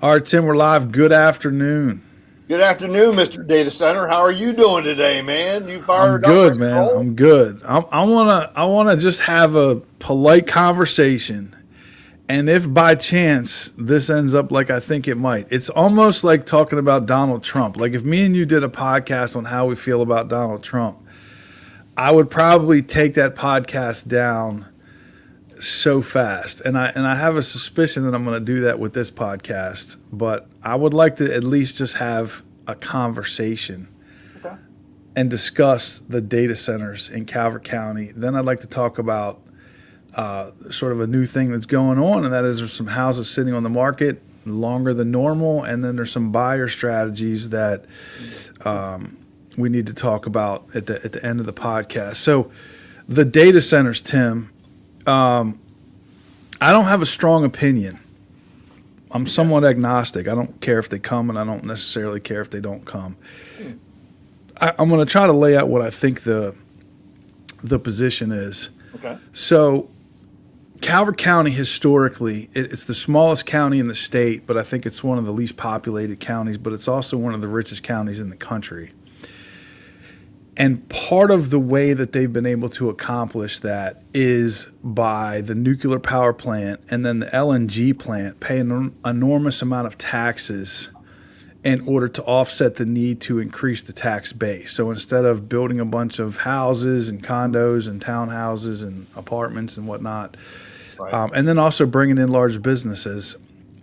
All right, Tim, we're live. Good afternoon. Good afternoon, Mr. Data Center. How are you doing today, man? You I'm fired up, good, ready to man. roll? I'm good. I wanna just have a polite conversation. And if by chance this ends up like I think it might, it's almost like talking about Donald Trump. Like if me and you did a podcast on how we feel about Donald Trump, I would probably take that podcast down so fast. And I have a suspicion that I'm going to do that with this podcast, but I would like to at least just have a conversation Okay. and discuss the data centers in Calvert County. Then I'd like to talk about sort of a new thing that's going on, and that is there's some houses sitting on the market longer than normal, and then there's some buyer strategies that we need to talk about at the end of the podcast. So the data centers, Tim, I don't have a strong opinion. I'm Okay. somewhat agnostic. I don't care if they come, and I don't necessarily care if they don't come. Hmm. I'm going to try to lay out what I think the position is. Okay. So Calvert County historically, it's the smallest county in the state, but I think it's one of the least populated counties, but it's also one of the richest counties in the country. And part of the way that they've been able to accomplish that is by the nuclear power plant and then the LNG plant paying an enormous amount of taxes in order to offset the need to increase the tax base. So instead of building a bunch of houses and condos and townhouses and apartments and whatnot, Right. and then also bringing in large businesses.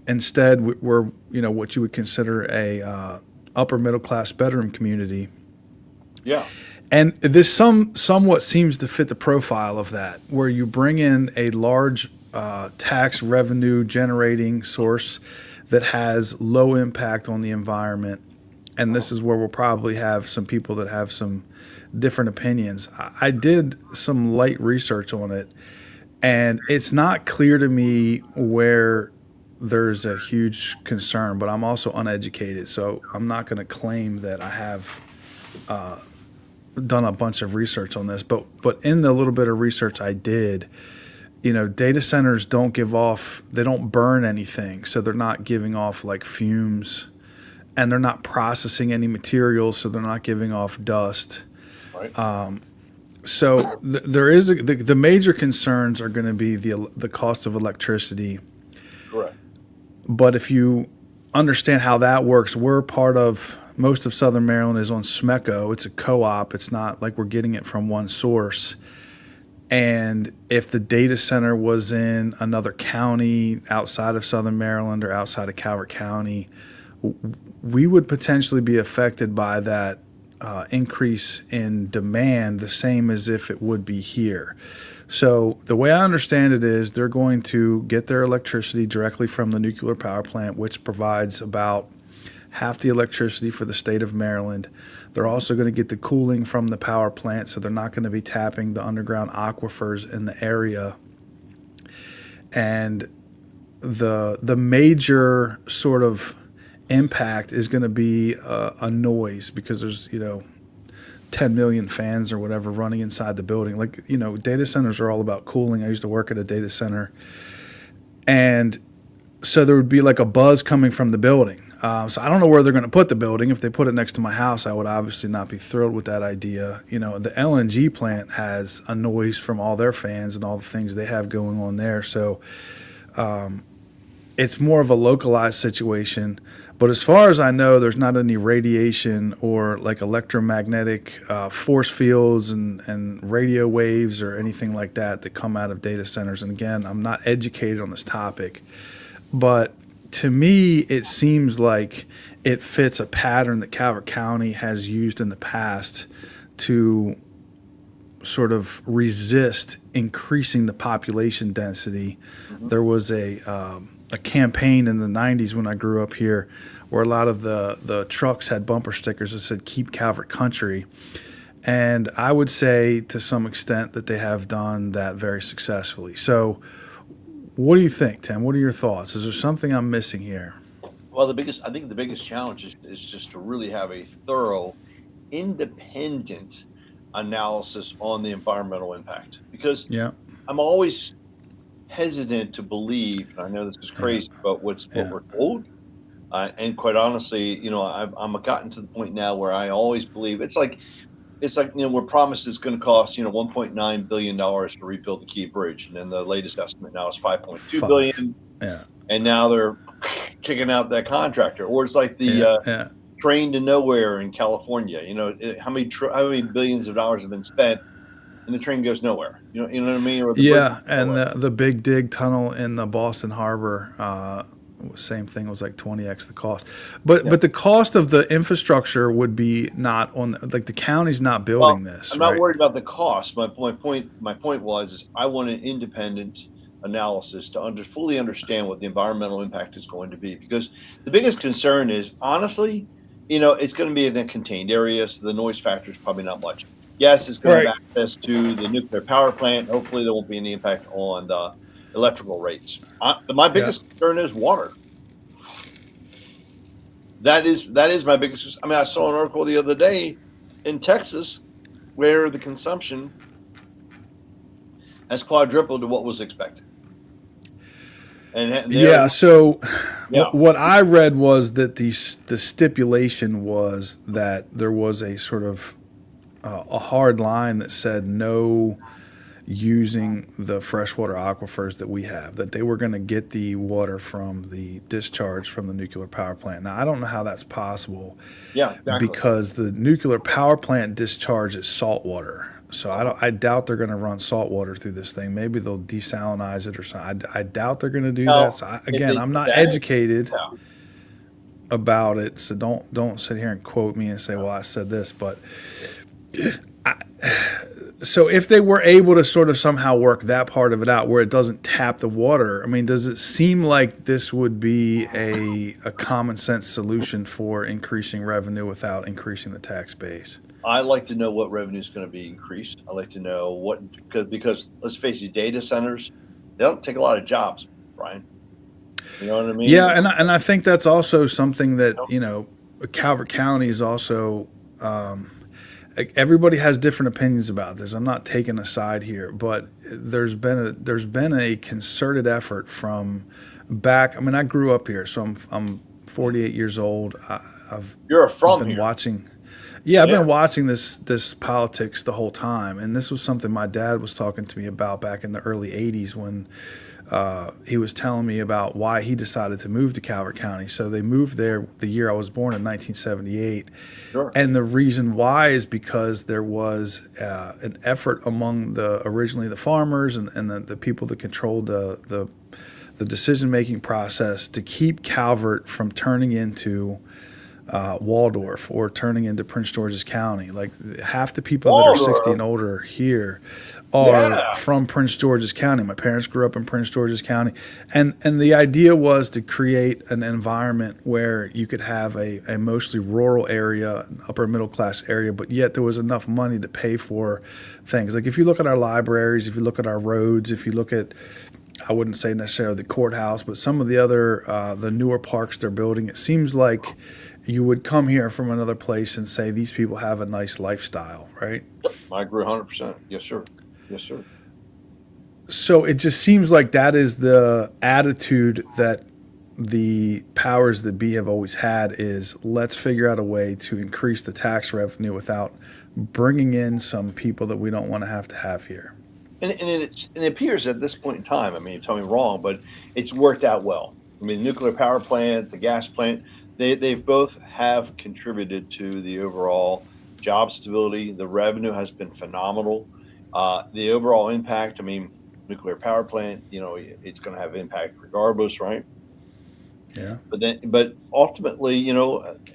Instead, we're what you would consider a upper middle class bedroom community, Yeah. and this somewhat seems to fit the profile of that, where you bring in a large tax revenue generating source that has low impact on the environment. And this is where we'll probably have some people that have some different opinions. I did some light research on it, and it's not clear to me where there's a huge concern, but I'm also uneducated, so I'm not going to claim that I have done a bunch of research on this. But in the little bit of research I did, data centers they don't burn anything, so they're not giving off like fumes, and they're not processing any materials, so they're not giving off dust. Right. So there is the major concerns are going to be the cost of electricity. Correct. But if you understand how that works, we're part of most of Southern Maryland is on SMECO. It's a co-op. It's not like we're getting it from one source. And if the data center was in another county outside of Southern Maryland or outside of Calvert County, we would potentially be affected by that increase in demand the same as if it would be here. So the way I understand it is they're going to get their electricity directly from the nuclear power plant, which provides about half the electricity for the state of Maryland. They're also going to get the cooling from the power plant, so they're not going to be tapping the underground aquifers in the area. And the major sort of impact is going to be a noise, because there's 10 million fans or whatever running inside the building. Like, data centers are all about cooling. I used to work at a data center, and so there would be like a buzz coming from the building. So I don't know where they're going to put the building. If they put it next to my house, I would obviously not be thrilled with that idea. The LNG plant has a noise from all their fans and all the things they have going on there. So it's more of a localized situation. But as far as I know, there's not any radiation or like electromagnetic force fields and radio waves or anything like that come out of data centers. And again, I'm not educated on this topic, but to me, it seems like it fits a pattern that Calvert County has used in the past to sort of resist increasing the population density. Hmm. There was a campaign in the 90s when I grew up here where a lot of the trucks had bumper stickers that said "Keep Calvert Country." And I would say to some extent that they have done that very successfully. So what do you think, Tim? What are your thoughts? Is there something I'm missing here? Well, I think the biggest challenge is just to really have a thorough, independent analysis on the environmental impact. Because Yeah, I'm always hesitant to believe, and I know this is yeah, crazy, but what yeah, we're told. And quite honestly, I'm gotten to the point now where I always believe it's like we're promised it's going to cost 1.9 billion dollars to rebuild the Key Bridge, and then the latest estimate now is 5.2 5. billion, Yeah. and now they're kicking out that contractor. Or it's like the Yeah. Yeah. train to nowhere in California. How many billions of dollars have been spent, and the train goes nowhere. You know what I mean? Or the bridge Yeah, goes and nowhere. the big dig tunnel in the Boston Harbor, same thing, was like 20x the cost. But Yeah. but the cost of the infrastructure would be not on, like, the county's not Well, building this, I'm not right? worried about the cost. My point was is I want an independent analysis to fully understand what the environmental impact is going to be, because the biggest concern is honestly, it's going to be in a contained area, so the noise factor is probably not much. Yes, it's going to Right. have access to the nuclear power plant. Hopefully, there won't be any impact on the electrical rates. My Yeah. biggest concern is water. That is my biggest. I mean, I saw an article the other day in Texas where the consumption has quadrupled to what was expected. And they're Yeah, so yeah, what I read was that the stipulation was that there was a sort of a hard line that said no using the freshwater aquifers that we have, that they were going to get the water from the discharge from the nuclear power plant. Now, I don't know how that's possible yeah, exactly. because the nuclear power plant discharge is salt water. So I doubt they're going to run salt water through this thing. Maybe they'll desalinize it or something. I doubt they're going to do that. Now, So if they again, I'm do not that, educated yeah, about it. So don't sit here and quote me and say, well, I said this. But so if they were able to sort of somehow work that part of it out where it doesn't tap the water, I mean, does it seem like this would be a common sense solution for increasing revenue without increasing the tax base? I like to know what revenue is going to be increased. I like to know what, because let's face it, data centers, they don't take a lot of jobs, Brian. You know what I mean? Yeah, and I think that's also something that, Calvert County is also, everybody has different opinions about this. I'm not taking a side here, but there's been a concerted effort from back. I mean, I grew up here, so I'm 48 years old. I've You're from been here. watching. Yeah, I've Yeah, been watching this politics the whole time, and this was something my dad was talking to me about back in the early '80s when he was telling me about why he decided to move to Calvert County. So they moved there the year I was born in 1978, sure. and the reason why is because there was an effort among originally the farmers and the people that controlled the decision making process to keep Calvert from turning into Waldorf or turning into Prince George's County. Like half the people that are 60 Waldorf. and older here are Yeah. from Prince George's County. My parents grew up in Prince George's County, and the idea was to create an environment where you could have a mostly rural area, an upper middle class area, but yet there was enough money to pay for things. Like if you look at our libraries, if you look at our roads, if you look at, I wouldn't say necessarily the courthouse, but some of the other the newer parks they're building, it seems like you would come here from another place and say these people have a nice lifestyle, right? I agree 100%. Yes, sir. Yes, sir. So it just seems like that is the attitude that the powers that be have always had, is let's figure out a way to increase the tax revenue without bringing in some people that we don't want to have here. And it appears at this point in time, I mean, tell me wrong, but it's worked out well. I mean, the nuclear power plant, the gas plant, they both have contributed to the overall job stability. The revenue has been phenomenal. The overall impact, I mean, nuclear power plant, it's going to have impact regardless, right? Yeah. But ultimately,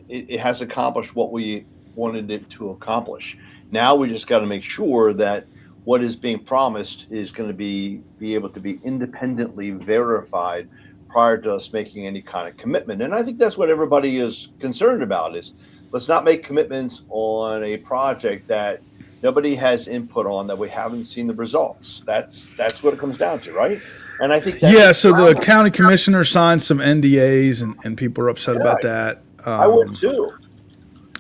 it has accomplished what we wanted it to accomplish. Now we just got to make sure that what is being promised is going to be able to be independently verified prior to us making any kind of commitment. And I think that's what everybody is concerned about, is let's not make commitments on a project that nobody has input on, that we haven't seen the results. That's what it comes down to, right? And I think Yeah, so the county commissioner signed some NDAs, and people are upset about that. I would too.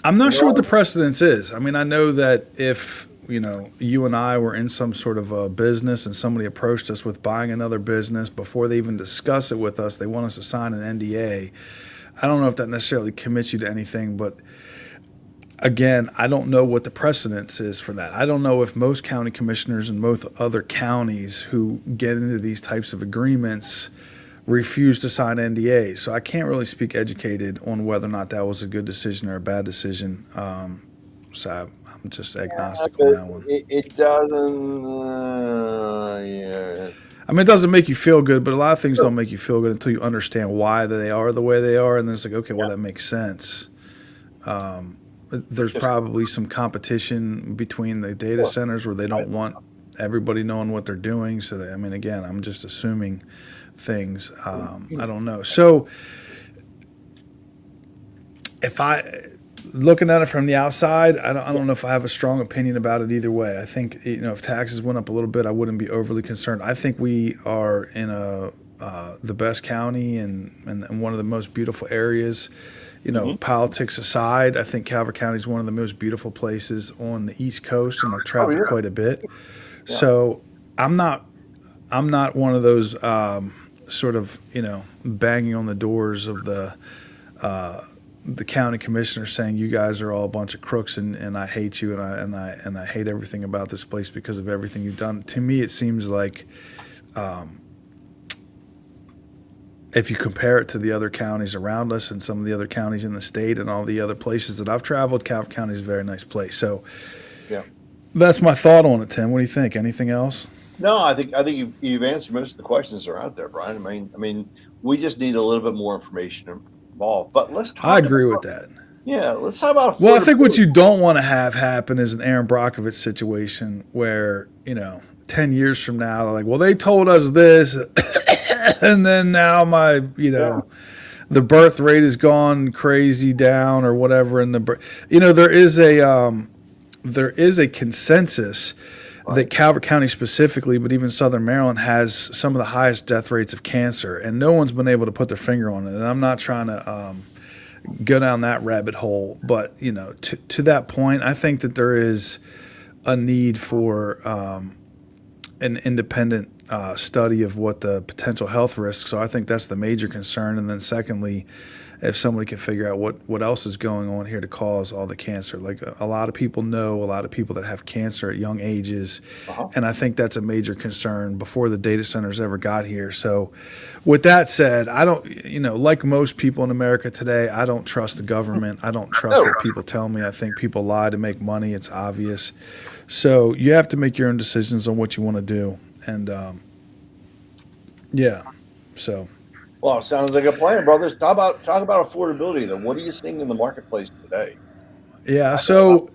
I'm not sure what the precedence is. I mean, I know that if you and I were in some sort of a business and somebody approached us with buying another business, before they even discuss it with us, they want us to sign an NDA. I don't know if that necessarily commits you to anything, but again, I don't know what the precedence is for that. I don't know if most county commissioners in most other counties who get into these types of agreements refuse to sign NDAs. So I can't really speak educated on whether or not that was a good decision or a bad decision. I'm just agnostic on that one. It doesn't. Yeah. I mean, it doesn't make you feel good, but a lot of things don't make you feel good until you understand why they are the way they are, and then it's like, okay, well, that makes sense. There's probably some competition between the data centers where they don't want everybody knowing what they're doing. So, I mean, again, I'm just assuming things. I don't know. So, if looking at it from the outside, I don't know if I have a strong opinion about it either way. I think, if taxes went up a little bit, I wouldn't be overly concerned. I think we are in the best county and one of the most beautiful areas. Politics aside, I think Calvert County is one of the most beautiful places on the East Coast, and I've traveled quite a bit. Yeah. So I'm not one of those sort of banging on the doors of the county commissioner saying you guys are all a bunch of crooks and I hate you and I hate everything about this place because of everything you've done. To me, it seems like if you compare it to the other counties around us and some of the other counties in the state and all the other places that I've traveled, Calvert County is a very nice place. So yeah, that's my thought on it, Tim. What do you think? Anything else? No, I think you've answered most of the questions that are out there, Brian. I mean, we just need a little bit more information involved. But let's talk. I agree with that. Yeah, let's talk about. Well, I think what you don't want to have happen is an Aaron Brockovich situation where 10 years from now they're like, well, they told us this, and then now my the birth rate has gone crazy down or whatever, and there is a consensus that Calvert County specifically, but even Southern Maryland, has some of the highest death rates of cancer, and no one's been able to put their finger on it. And I'm not trying to go down that rabbit hole, but to that point, I think that there is a need for an independent study of what the potential health risks are. I think that's the major concern. And then secondly, if somebody can figure out what else is going on here to cause all the cancer. Like a lot of people know a lot of people that have cancer at young ages, and I think that's a major concern before the data centers ever got here. So with that said, I don't, like most people in America today, I don't trust the government. I don't trust what people tell me. I think people lie to make money. It's obvious. So you have to make your own decisions on what you want to do. And so. Well, sounds like a plan, brothers. Talk about affordability. Then, what are you seeing in the marketplace today? Yeah. So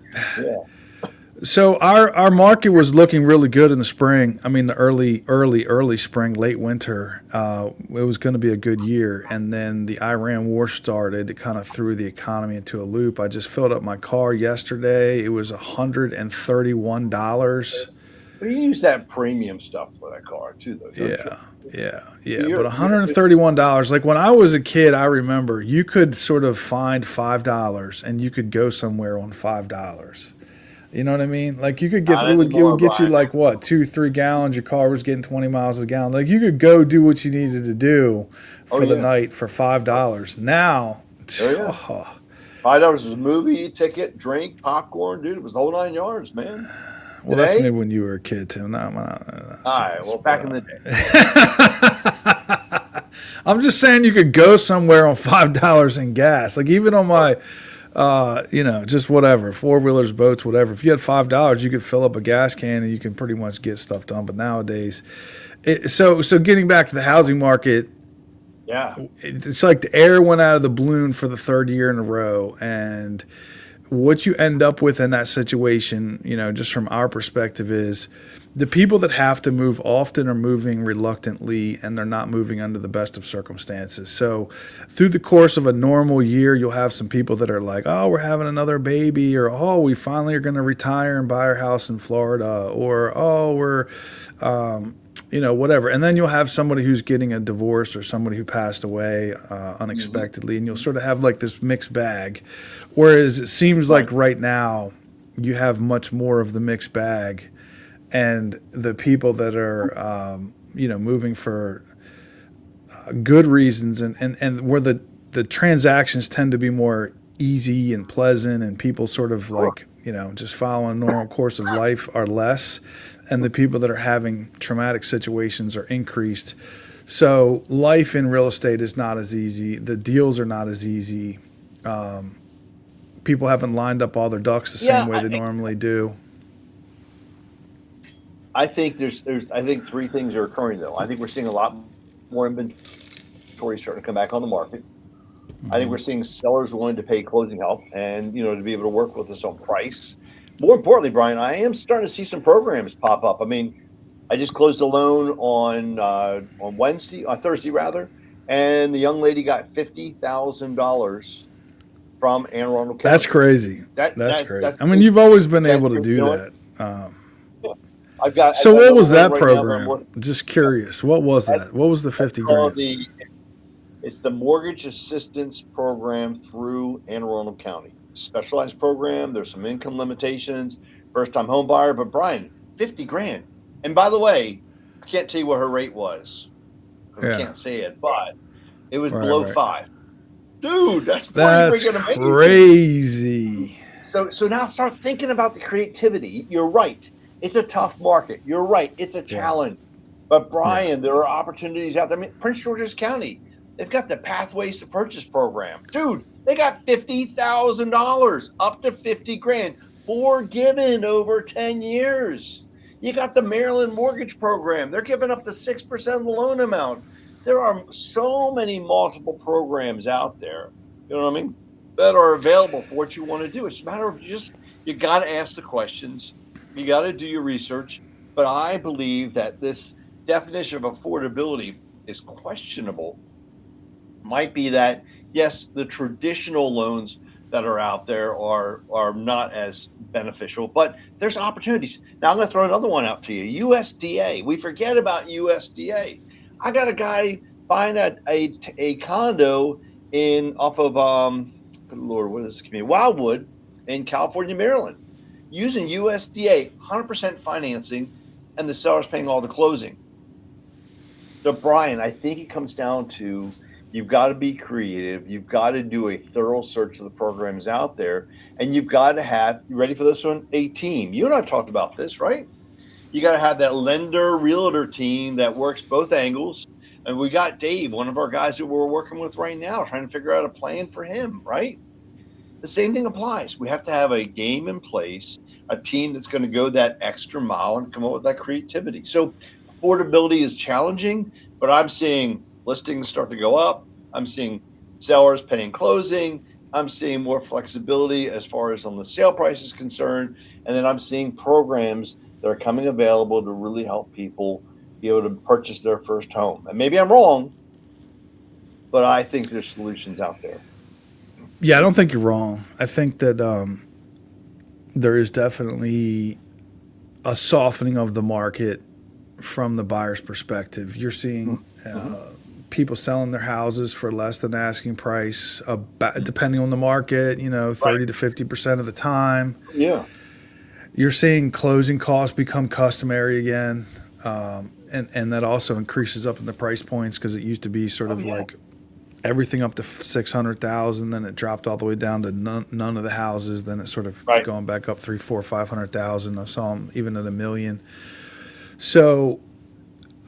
our market was looking really good in the spring. I mean, the early spring, late winter. It was going to be a good year, and then the Iran war started. It kind of threw the economy into a loop. I just filled up my car yesterday. It was $131. But you use that premium stuff for that car too, though. Yeah. But $131. Like when I was a kid, I remember you could sort of find $5 and you could go somewhere on $5. You know what I mean? Like you could it would get you like what, 2-3 gallons. Your car was getting 20 miles a gallon. Like you could go do what you needed to do for the night for $5. Now, $5 was a movie ticket, drink, popcorn, dude. It was the whole 9 yards, man. Well, that's maybe when you were a kid, Tim. All right. Well, back in the day. I'm just saying you could go somewhere on $5 in gas. Like even on my, just whatever, 4-wheelers, boats, whatever. If you had $5, you could fill up a gas can and you can pretty much get stuff done. But nowadays, so getting back to the housing market, it's like the air went out of the balloon for the third year in a row, and what you end up with in that situation, just from our perspective, is the people that have to move often are moving reluctantly, and they're not moving under the best of circumstances. So through the course of a normal year, you'll have some people that are like, oh, we're having another baby, or, oh, we finally are going to retire and buy our house in Florida, or, oh, we're, whatever. And then you'll have somebody who's getting a divorce or somebody who passed away unexpectedly, and you'll sort of have like this mixed bag. Whereas it seems like right now you have much more of the mixed bag, and the people that are, moving for good reasons and where the the transactions tend to be more easy and pleasant, and people sort of Sure. like, just following a normal course of life are less, and the people that are having traumatic situations are increased. So life in real estate is not as easy. The deals are not as easy. People haven't lined up all their ducks the Yeah, same way they normally do. I think I think three things are occurring though. I think we're seeing a lot more inventory starting to come back on the market. I think we're seeing sellers willing to pay closing help and to be able to work with us on price. More importantly, Brian, I am starting to see some programs pop up. I mean, I just closed a loan on Thursday rather, and the young lady got $50,000 from Anne Arundel That's County. crazy. That That's that crazy. that's I mean, you've always been able to you do know what? that. I've So got what another was loan that right now that I'm program? working. Just curious. What was That's, that? What was the that's 50 called grand? it's the Mortgage Assistance Program through Anne Arundel County. Specialized program. There's some income limitations. First time home buyer, but Brian, 50 grand. And by the way, I can't tell you what her rate was because I Yeah. can't say it, but it was Right, below right. 5. Dude, that's pretty That's freaking amazing. crazy. So now start thinking about the creativity. You're right. It's a tough market. You're right. It's a Yeah. challenge. But Yeah. Brian, there are opportunities out there. I mean, Prince George's County, they've got the Pathways to Purchase program. Dude, they got $50,000, up to 50 grand, forgiven over 10 years. You got the Maryland Mortgage Program. They're giving up to 6% of the loan amount. There are so many multiple programs out there. You know what I mean? That are available for what you want to do. It's a matter of you got to ask the questions, you got to do your research. But I believe that this definition of affordability is questionable. Might be that yes, the traditional loans that are out there are not as beneficial, but there's opportunities. Now I'm going to throw another one out to you. USDA. We forget about USDA. I got a guy buying a condo in off of good Lord, what is this community? Wildwood in California, Maryland, using USDA 100% financing, and the seller's paying all the closing. So, Brian, I think it comes down to you've got to be creative. You've got to do a thorough search of the programs out there, and you've got to have, you ready for this one? A team. You and I have talked about this, right? You got to have that lender realtor team that works both angles. And we got Dave, one of our guys that we're working with right now, trying to figure out a plan for him, right? The same thing applies. We have to have a game in place, a team that's going to go that extra mile and come up with that creativity. So affordability is challenging, but I'm seeing listings start to go up. I'm seeing sellers paying closing. I'm seeing more flexibility as far as on the sale price is concerned. And then I'm seeing programs that are coming available to really help people be able to purchase their first home. And maybe I'm wrong, but I think there's solutions out there. Yeah, I don't think you're wrong. I think that there is definitely a softening of the market from the buyer's perspective. You're seeing people selling their houses for less than asking price, depending on the market, 30 to 50% of the time. Yeah. You're seeing closing costs become customary again. And that also increases up in the price points because it used to be sort of like everything up to 600,000, then it dropped all the way down to none of the houses. Then it sort of going back up 3, 4, 500,000. I saw them even at $1 million. So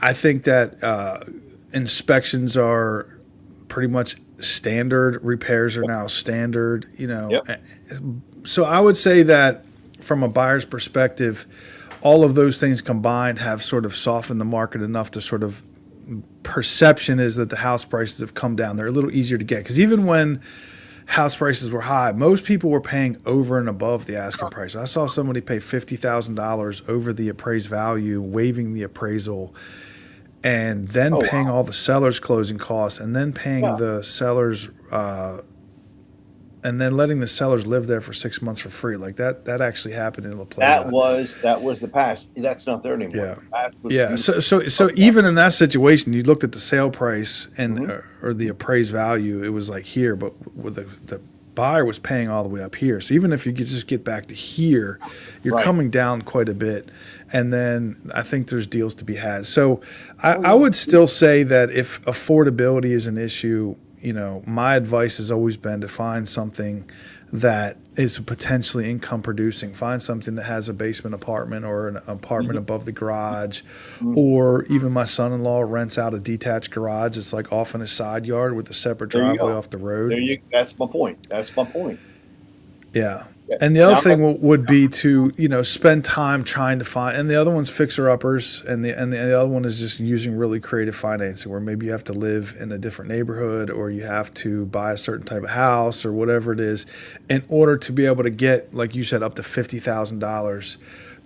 I think that inspections are pretty much standard. Repairs are now standard. So I would say that from a buyer's perspective, all of those things combined have sort of softened the market enough to sort of perception is that the house prices have come down. They're a little easier to get because even when house prices were high, most people were paying over and above the asking price. I saw somebody pay $50,000 over the appraised value, waiving the appraisal, and then paying all the seller's closing costs, and then paying the sellers, and then letting the sellers live there for 6 months for free. Like that actually happened in La Plata. That was the past. That's not there anymore. Yeah. So even in that situation, you looked at the sale price and or the appraised value. It was like here, but with the buyer was paying all the way up here. So even if you could just get back to here, you're coming down quite a bit. And then I think there's deals to be had. So I would still say that if affordability is an issue, my advice has always been to find something that is potentially income producing. Find something that has a basement apartment or an apartment above the garage, or even my son-in-law rents out a detached garage. It's like off in his side yard with a separate There you driveway go. off the road. That's my point. That's my point. Yeah. Yeah. And the other Now, thing would be to, spend time trying to find, and the other one's fixer uppers, and the other one is just using really creative financing, where maybe you have to live in a different neighborhood, or you have to buy a certain type of house, or whatever it is, in order to be able to get, like you said, up to $50,000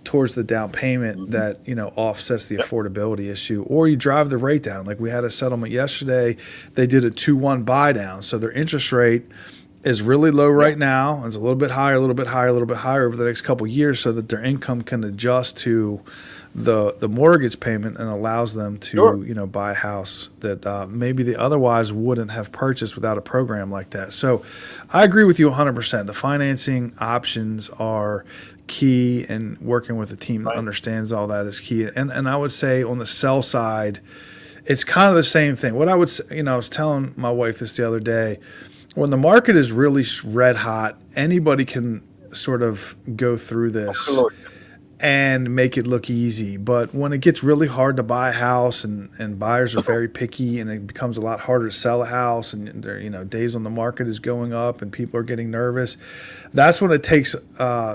towards the down payment that offsets the affordability issue. Or you drive the rate down. Like we had a settlement yesterday, they did a 2-1 buy down, so their interest rate is really low right now. It's a little bit higher, a little bit higher, a little bit higher over the next couple of years, so that their income can adjust to the mortgage payment and allows them to buy a house that maybe they otherwise wouldn't have purchased without a program like that. So I agree with you 100%. The financing options are key, and working with a team that understands all that is key. And I would say on the sell side, it's kind of the same thing. What I would say, I was telling my wife this the other day. When the market is really red hot, anybody can sort of go through this and make it look easy. But when it gets really hard to buy a house, and buyers are very picky, and it becomes a lot harder to sell a house, and days on the market is going up and people are getting nervous, that's when it takes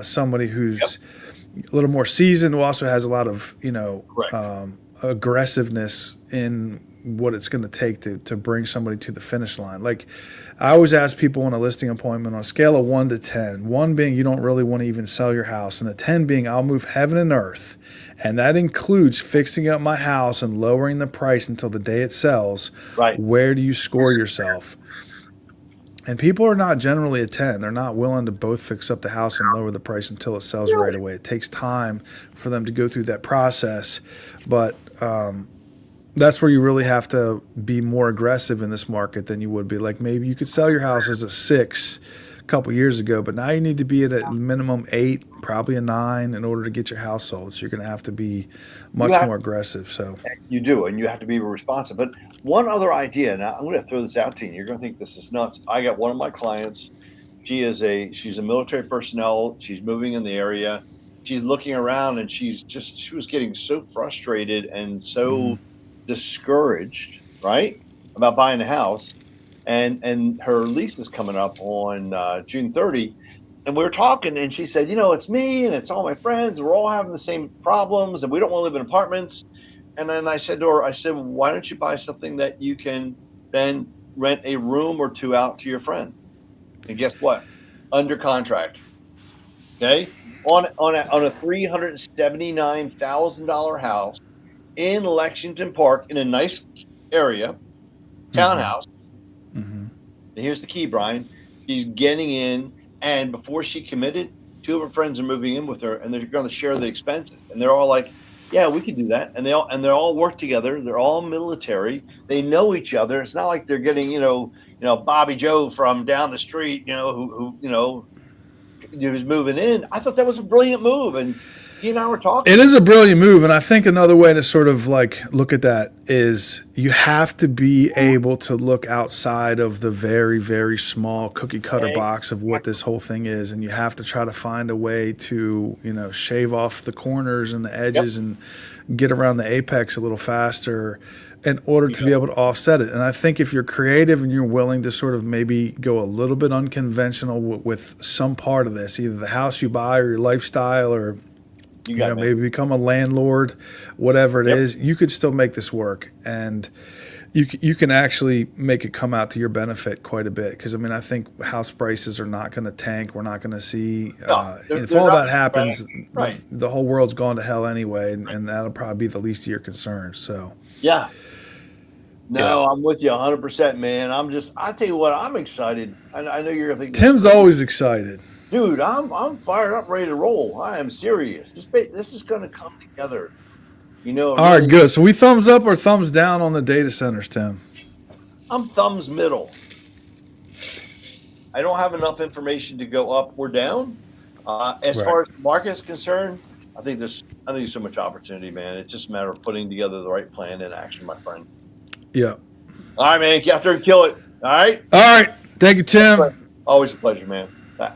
somebody who's a little more seasoned, who also has a lot of aggressiveness in what it's going to take to bring somebody to the finish line. Like I always ask people on a listing appointment, on a scale of 1 to 10, 1 being you don't really want to even sell your house, and a 10 being I'll move heaven and earth. And that includes fixing up my house and lowering the price until the day it sells. Right. Where do you score yourself? And people are not generally a 10. They're not willing to both fix up the house and lower the price until it sells right away. It takes time for them to go through that process. But that's where you really have to be more aggressive in this market than you would be. Like maybe you could sell your house as a 6 a couple years ago, but now you need to be at a minimum 8, probably a 9 in order to get your house sold. So you're going to have to be much more aggressive. So you do, and you have to be responsive. But one other idea, now I'm going to throw this out to you. You're going to think this is nuts. I got one of my clients. She's a military personnel. She's moving in the area. She's looking around, and she was getting so frustrated and so discouraged, right, about buying a house, and her lease is coming up on June 30, and we were talking, and she said, it's me and it's all my friends, we're all having the same problems, and we don't want to live in apartments. And then I said to her, why don't you buy something that you can then rent a room or 2 out to your friend? And guess what? Under contract. Okay, on a $379,000 house in Lexington Park, in a nice area, townhouse. And here's the key, Brian. She's getting in, and before she committed, 2 of her friends are moving in with her, and they're going to share the expenses. And they're all like, "Yeah, we can do that." And they all work together. They're all military. They know each other. It's not like they're getting Bobby Joe from down the street, who's moving in. I thought that was a brilliant move, and he and I were talking. It is a brilliant move, and I think another way to sort of like look at that is you have to be able to look outside of the very, very small cookie cutter box of what this whole thing is, and you have to try to find a way to shave off the corners and the edges and get around the apex a little faster in order to be able to offset it. And I think if you're creative and you're willing to sort of maybe go a little bit unconventional with some part of this, either the house you buy or your lifestyle, or maybe become a landlord, whatever it is, you could still make this work, and you can actually make it come out to your benefit quite a bit. Because I think house prices are not going to tank. We're not going to see if all that happens, the whole world's gone to hell anyway, and that'll probably be the least of your concerns. So I'm with you 100%, man. I tell you what, I'm excited. I know you're going to think Tim's always excited. Dude, I'm fired up, ready to roll. I am serious. This is going to come together. All right, good. So we thumbs up or thumbs down on the data centers, Tim? I'm thumbs middle. I don't have enough information to go up or down. As far as the market is concerned, I think there's so much opportunity, man. It's just a matter of putting together the right plan in action, my friend. Yeah. All right, man. Get out there and kill it. All right. All right. Thank you, Tim. Always a pleasure, man. Bye.